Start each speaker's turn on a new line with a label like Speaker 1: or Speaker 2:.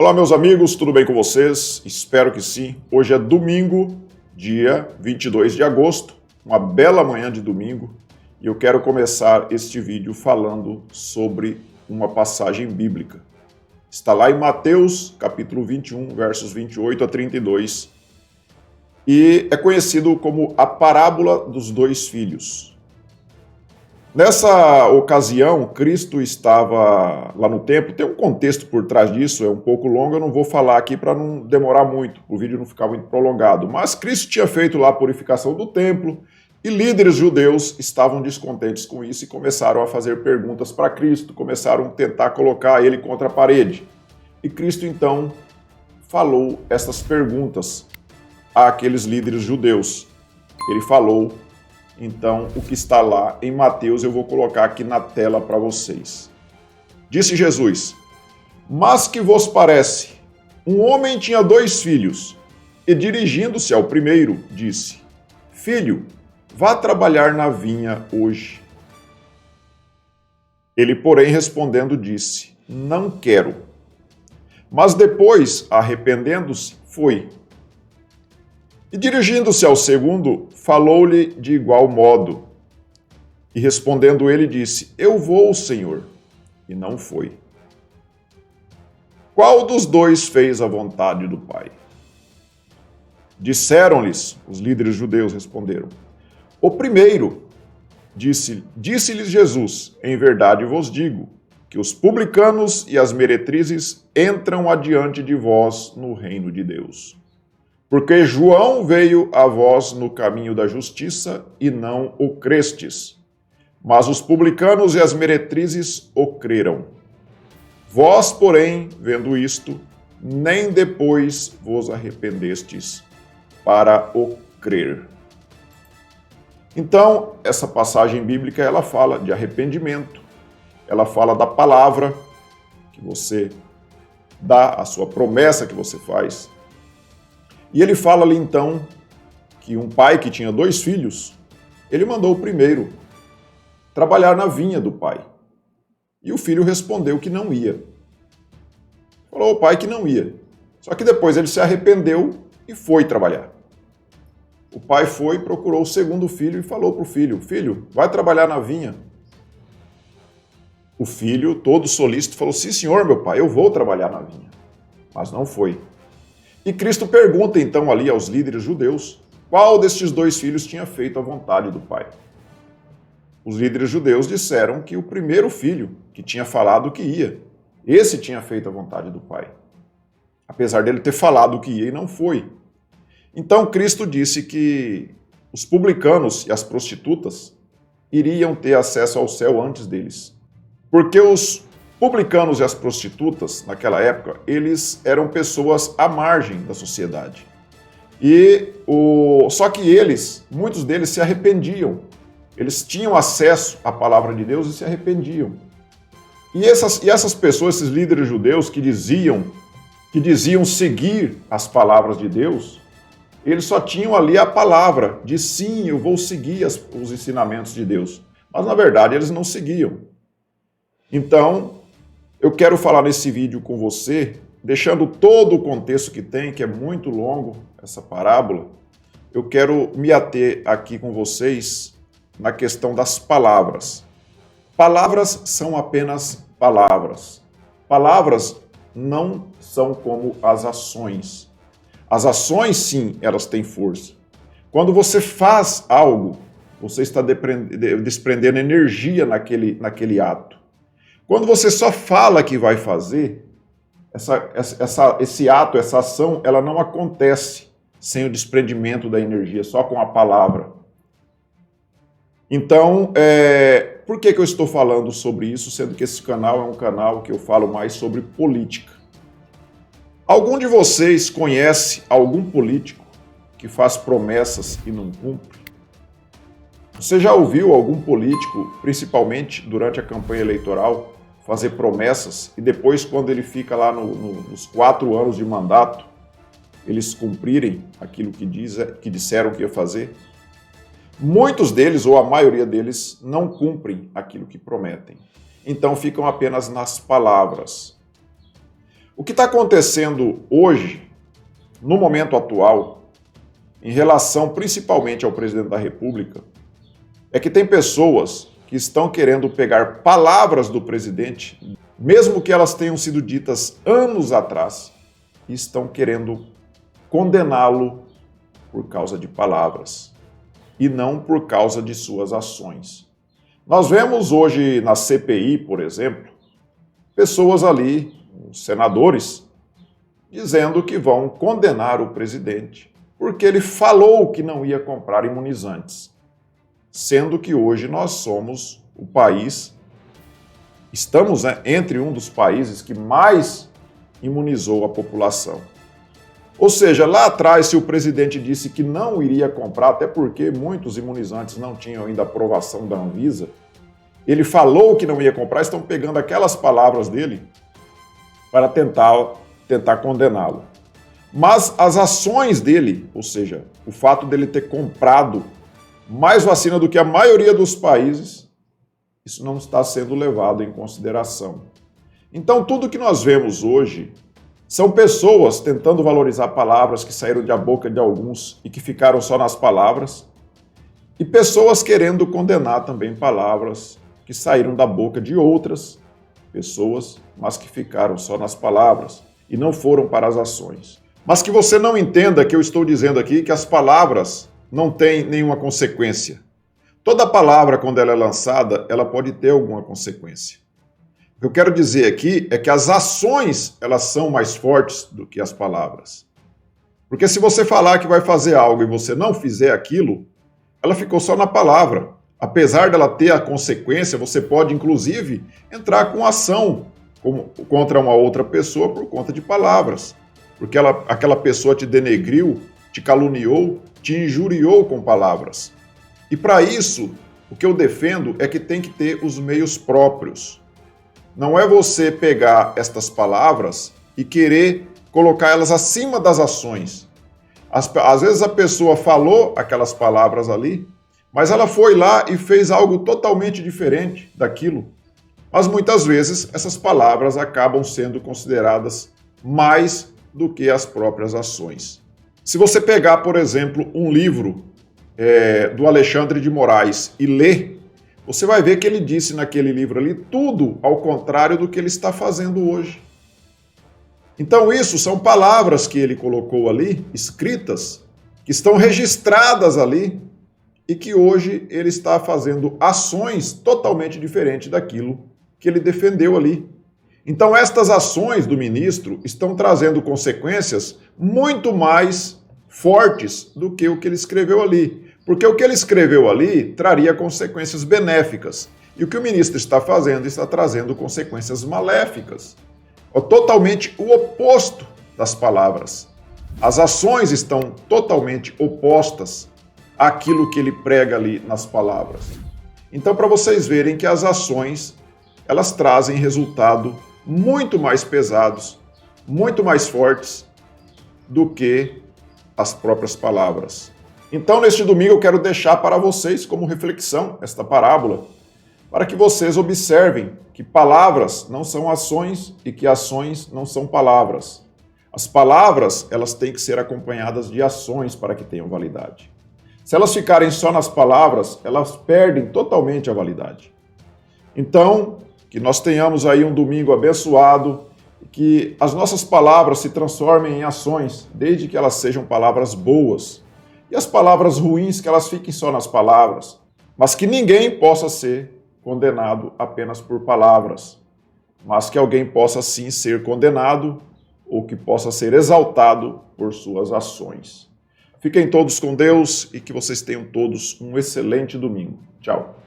Speaker 1: Olá, meus amigos, tudo bem com vocês? Espero que sim. Hoje é domingo, dia 22 de agosto, uma bela manhã de domingo, e eu quero começar este vídeo falando sobre uma passagem bíblica. Está lá em Mateus, capítulo 21, versos 28 a 32, e é conhecido como a parábola dos dois filhos. Nessa ocasião, Cristo estava lá no templo. Tem um contexto por trás disso, é um pouco longo, eu não vou falar aqui para não demorar muito, o vídeo não ficar muito prolongado. Mas Cristo tinha feito lá a purificação do templo e líderes judeus estavam descontentes com isso e começaram a fazer perguntas para Cristo, começaram a tentar colocar ele contra a parede. E Cristo então falou essas perguntas àqueles líderes judeus. Ele falou então o que está lá em Mateus, eu vou colocar aqui na tela para vocês. Disse Jesus: mas que vos parece? Um homem tinha 2 filhos, e dirigindo-se ao primeiro, disse: filho, vá trabalhar na vinha hoje. Ele, porém, respondendo, disse: não quero. Mas depois, arrependendo-se, foi. E dirigindo-se ao segundo, falou-lhe de igual modo. E respondendo ele, disse: eu vou, Senhor. E não foi. Qual dos dois fez a vontade do Pai? Disseram-lhes, os líderes judeus responderam: o primeiro. Disse-lhes Jesus: em verdade vos digo, que os publicanos e as meretrizes entram adiante de vós no reino de Deus. Porque João veio a vós no caminho da justiça e não o crestes. Mas os publicanos e as meretrizes o creram. Vós, porém, vendo isto, nem depois vos arrependestes para o crer. Então, essa passagem bíblica, ela fala de arrependimento. Ela fala da palavra que você dá, a sua promessa que você faz. E ele fala ali então que um pai que tinha 2 filhos, ele mandou o primeiro trabalhar na vinha do pai. E o filho respondeu que não ia. Falou ao pai que não ia. Só que depois ele se arrependeu e foi trabalhar. O pai foi, procurou o segundo filho e falou para o filho: filho, vai trabalhar na vinha. O filho, todo solícito, falou: sim, senhor, meu pai, eu vou trabalhar na vinha. Mas não foi. E Cristo pergunta então ali aos líderes judeus qual destes 2 filhos tinha feito a vontade do Pai. Os líderes judeus disseram que o primeiro filho, que tinha falado que ia, esse tinha feito a vontade do Pai. Apesar dele ter falado que ia e não foi. Então Cristo disse que os publicanos e as prostitutas iriam ter acesso ao céu antes deles. Porque os publicanos e as prostitutas, naquela época, eles eram pessoas à margem da sociedade. Só que muitos deles se arrependiam. Eles tinham acesso à palavra de Deus e se arrependiam. E essas pessoas, esses líderes judeus que diziam seguir as palavras de Deus, eles só tinham ali a palavra de sim, eu vou seguir os ensinamentos de Deus. Mas na verdade eles não seguiam. Então, eu quero falar nesse vídeo com você, deixando todo o contexto que tem, que é muito longo, essa parábola. Eu quero me ater aqui com vocês na questão das palavras. Palavras são apenas palavras. Palavras não são como as ações. As ações, sim, elas têm força. Quando você faz algo, você está desprendendo energia naquele ato. Quando você só fala que vai fazer, esse ato, essa ação, ela não acontece sem o desprendimento da energia, só com a palavra. Então, por que eu estou falando sobre isso, sendo que esse canal é um canal que eu falo mais sobre política? Algum de vocês conhece algum político que faz promessas e não cumpre? Você já ouviu algum político, principalmente durante a campanha eleitoral, fazer promessas e depois, quando ele fica lá nos 4 anos de mandato, eles cumprirem aquilo que disseram que ia fazer? Muitos deles, ou a maioria deles, não cumprem aquilo que prometem. Então ficam apenas nas palavras. O que está acontecendo hoje, no momento atual, em relação principalmente ao presidente da República, é que tem pessoas que estão querendo pegar palavras do presidente, mesmo que elas tenham sido ditas anos atrás, e estão querendo condená-lo por causa de palavras e não por causa de suas ações. Nós vemos hoje na CPI, por exemplo, pessoas ali, senadores, dizendo que vão condenar o presidente porque ele falou que não ia comprar imunizantes, sendo que hoje nós somos o país, estamos entre um dos países que mais imunizou a população. Ou seja, lá atrás, se o presidente disse que não iria comprar, até porque muitos imunizantes não tinham ainda aprovação da Anvisa, ele falou que não ia comprar, estão pegando aquelas palavras dele para tentar condená-lo. Mas as ações dele, ou seja, o fato dele ter comprado mais vacina do que a maioria dos países, isso não está sendo levado em consideração. Então, tudo que nós vemos hoje são pessoas tentando valorizar palavras que saíram da boca de alguns e que ficaram só nas palavras, e pessoas querendo condenar também palavras que saíram da boca de outras pessoas, mas que ficaram só nas palavras e não foram para as ações. Mas que você não entenda que eu estou dizendo aqui que as palavras não têm nenhuma consequência. Toda palavra, quando ela é lançada, ela pode ter alguma consequência. O que eu quero dizer aqui é que as ações, elas são mais fortes do que as palavras. Porque se você falar que vai fazer algo e você não fizer aquilo, ela ficou só na palavra. Apesar dela ter a consequência, você pode, inclusive, entrar com ação contra uma outra pessoa por conta de palavras. Porque aquela pessoa te denegriu, te caluniou, te injuriou com palavras. E para isso, o que eu defendo é que tem que ter os meios próprios. Não é você pegar estas palavras e querer colocar elas acima das ações. Às vezes a pessoa falou aquelas palavras ali, mas ela foi lá e fez algo totalmente diferente daquilo. Mas muitas vezes essas palavras acabam sendo consideradas mais do que as próprias ações. Se você pegar, por exemplo, um livro do Alexandre de Moraes e ler, você vai ver que ele disse naquele livro ali tudo ao contrário do que ele está fazendo hoje. Então isso são palavras que ele colocou ali, escritas, que estão registradas ali e que hoje ele está fazendo ações totalmente diferentes daquilo que ele defendeu ali. Então estas ações do ministro estão trazendo consequências muito mais fortes do que o que ele escreveu ali. Porque o que ele escreveu ali traria consequências benéficas. E o que o ministro está fazendo está trazendo consequências maléficas. É totalmente o oposto das palavras. As ações estão totalmente opostas àquilo que ele prega ali nas palavras. Então, para vocês verem que as ações, elas trazem resultado muito mais pesados, muito mais fortes do que as próprias palavras. Então, neste domingo, eu quero deixar para vocês como reflexão esta parábola, para que vocês observem que palavras não são ações e que ações não são palavras. As palavras, elas têm que ser acompanhadas de ações para que tenham validade. Se elas ficarem só nas palavras, elas perdem totalmente a validade. Então, que nós tenhamos aí um domingo abençoado, que as nossas palavras se transformem em ações, desde que elas sejam palavras boas. E as palavras ruins, que elas fiquem só nas palavras, mas que ninguém possa ser condenado apenas por palavras, mas que alguém possa sim ser condenado ou que possa ser exaltado por suas ações. Fiquem todos com Deus e que vocês tenham todos um excelente domingo. Tchau.